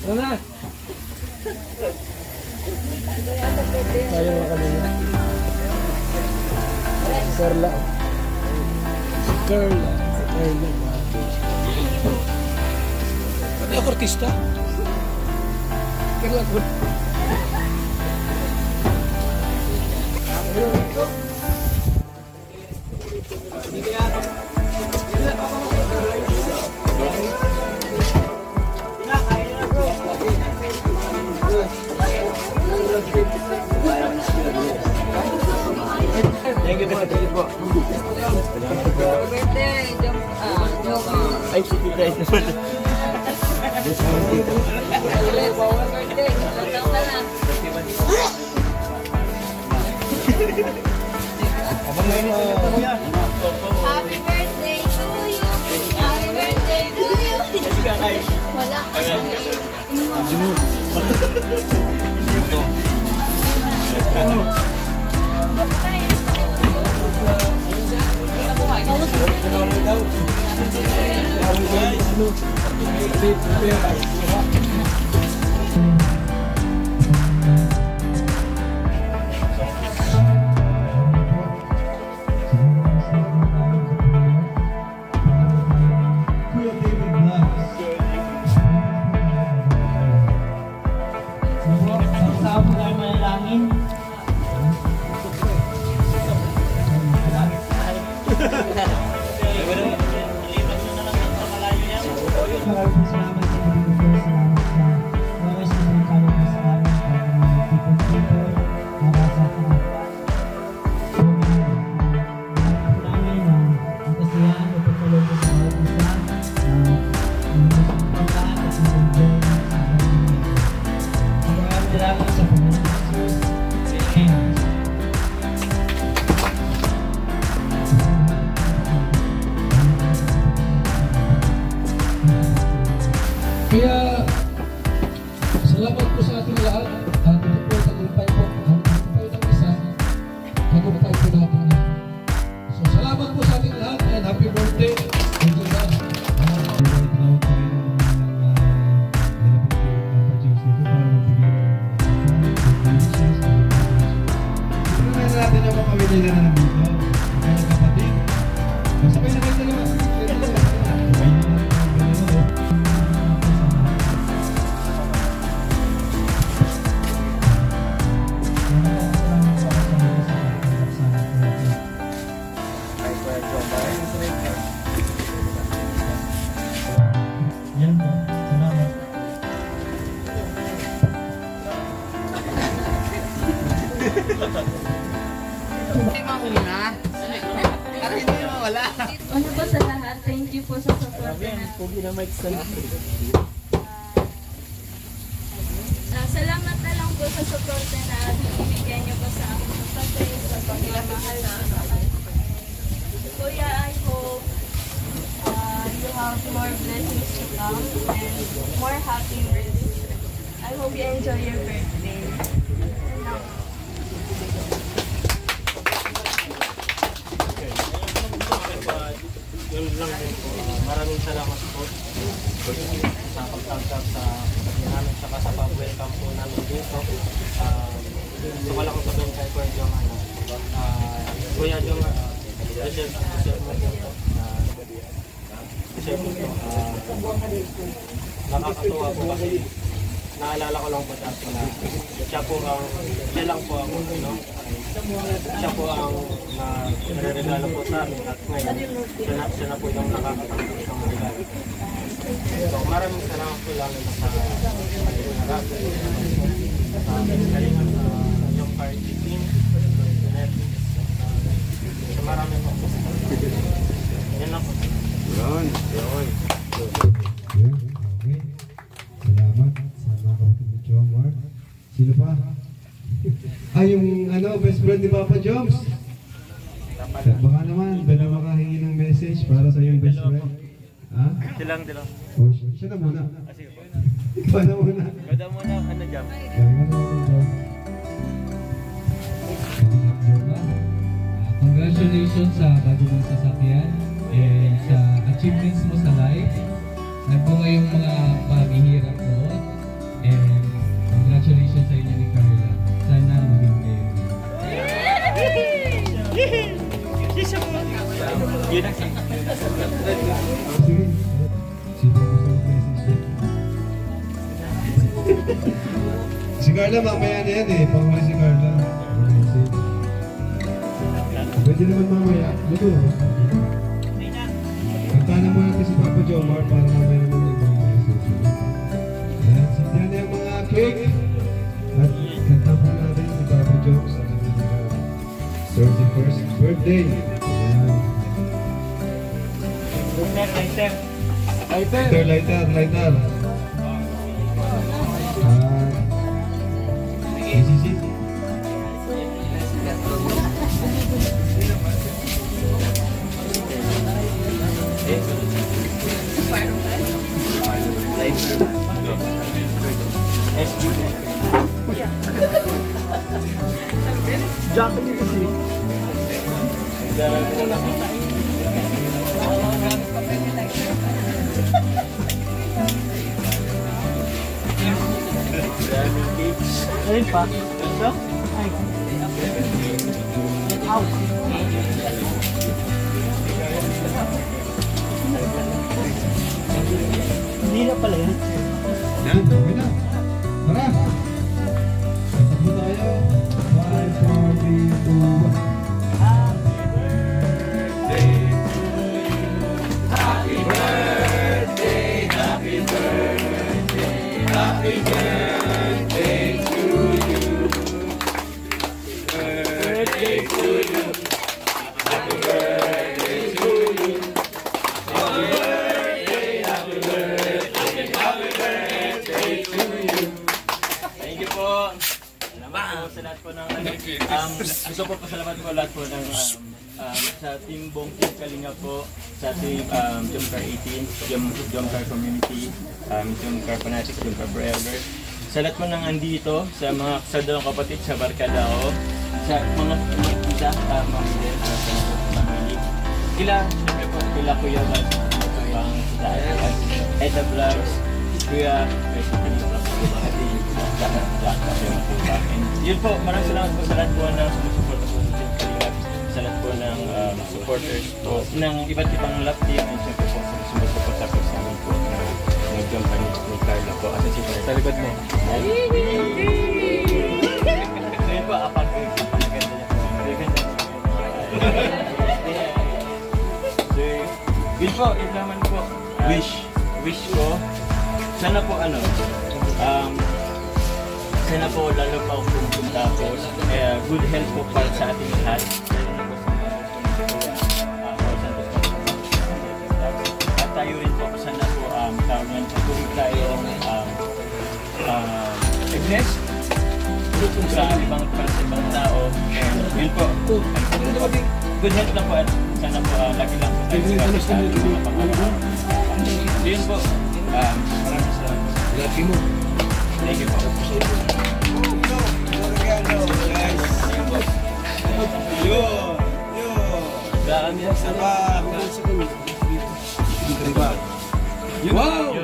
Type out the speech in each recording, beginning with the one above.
Wala. Ayaw na kanina. Carla. Carla. Carla. Pati ako artista. Carla ko. Thank you po, thank you po. Birthday, Jom. Ay, si Tita ito naman. Birthday, latang ka na. Happy birthday to you. Happy birthday to you. Wala ka sa Kaya, salamat po sa ating lahat. At ito po, tagumpay po. Ang tagumpay ng isa, tagumpay po natin yan. So, salamat po sa ating lahat. And happy birthday. Thank you, God. Tignan natin yung mga pamilya na nandito. Mga kapatid. Masabay na kayo dalawa. Yan po, salamat. Hindi mawala. Para hindi mawala. Ano po sa lahat, thank you po sa support na. Salamat na lang po sa support na binibigyan niyo po sa amin sa pagkain, sa pagmamahal na sa akin. Kuya, I hope you have more blessings to come and more happiness. I hope you enjoy your birthday. Yun lang din po. Maraming salamat po sa pagtanggap sa namin saka sa pag-welcome po namin dito. Wala kong sabihin kay Kuya Jong Kuya Jong nakakatuwa po kasi naalala ko lang po dati na siya lang po ang siya po ang nare-regalo po sa amin at ngayon siya na po yung nakakatanggap ng regalo. So maraming salamat po lang sa harap sa kalingan sa yung party team so maraming po yan lang po. Yun. Okay. Salamat sa mga kapatid ni Jomar. Sino pa? Yung best friend ni Papa Joms. Baka naman, dalawa makahingi ng message para sa yung best friend. Ha? Dilang. O, siya na muna. Sige po. Ikaw na muna. Ganda mo na, Jam? Congratulations sa bago mong sasakyan and sa achievements mo sa life. Nagbunga yung mga paghihirap mo Carla, mamaya na yan eh. Panghuli si Carla. Pwede naman mamaya. Luto. Kantahan mo natin si Papa Jomar para mamaya naman yung mga susunod. Ayan, sindihan na yung mga cake. At kantahan po natin si Papa Jom sa kanyang 31st birthday. Ayan. Lighter. Easy. Alin pa? Ito? Ay. Out. Hindi na pala yan. Yan, okay na. Tara! Tatakbo tayo. 5, 4, 3, 2, 1. Thank you po. Salamat po sa lahat po ng gusto po pasalamat po lahat po ng sa Team Bong Team Kalinga po, sa Team Jomcar 18, Jomcar Community, Jomcar Fanatics, Jomcar Forever. Sa lahat po ng andito, sa mga dalawang kapatid sa Barcadao, sa mga isa, mga family. Siyempre po, kila Kuya Bas, pang Eda Vlogs, Kuya, yun po, maraming salamat po sa lahat po ng sumusuporta po sa Team Kalinga, sa lahat po ng supporters po ng iba't ibang love team, and siyempre po sa sumusuporta po sa amin po ng Jomcar ni Carla po. At siyempre sa likod mo. So yun po, apag ko yung ganda niya po. So yun po, yun naman po. Wish ko. Sana po sana po lalo pa kung tapos good health po para sa ating lahat. At tayo rin po sana po patuloy tayong bless sa ibang tao. And yun po, good health lang po at sana po lagi lang po tayo sa mga pangalaman. Yun po, maraming salamat. Lagi mo. Thank you po. Wow!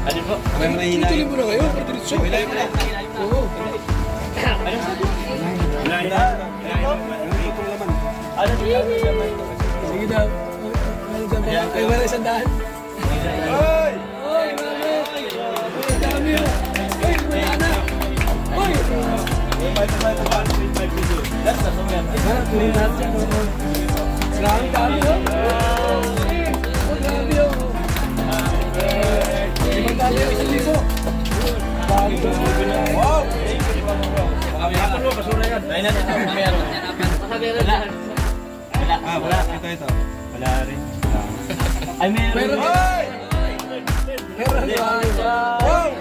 Ano po? Tuloy mo na kayo, diretso. Hilahin mo na. Oo. Sige daw. Ay, wala isang daan. Oy! Oy, mami! Oy, dami yun! Oy, wala na! Oy! That's the song yan. Tuloy natin yan. Grabe dami yun. Grabe yun. Ibang dami yun, 1,000. Wow! Hapon mo, basura yan. Ay natin, meron. Wala. Ito. Wala rin. Ay, meron. Meron. Wow!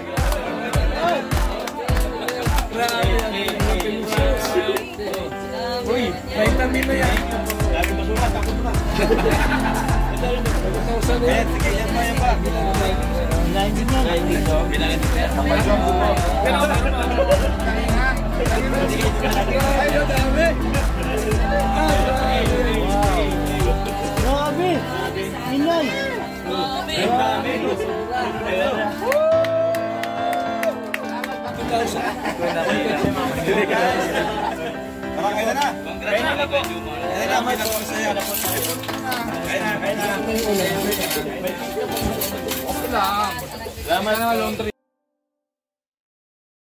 Uy, vitamin na yan. Lagi basura, takot na. Eh, sige, yan pa. Bilangin din na. Bilangin din na. ay, dami. Grabe! Inay! Grabe! Kaya na. Kaya na po. Kaya na, may lang po sa'yo. Kaya na. Okay lang. Salamat na, laundry.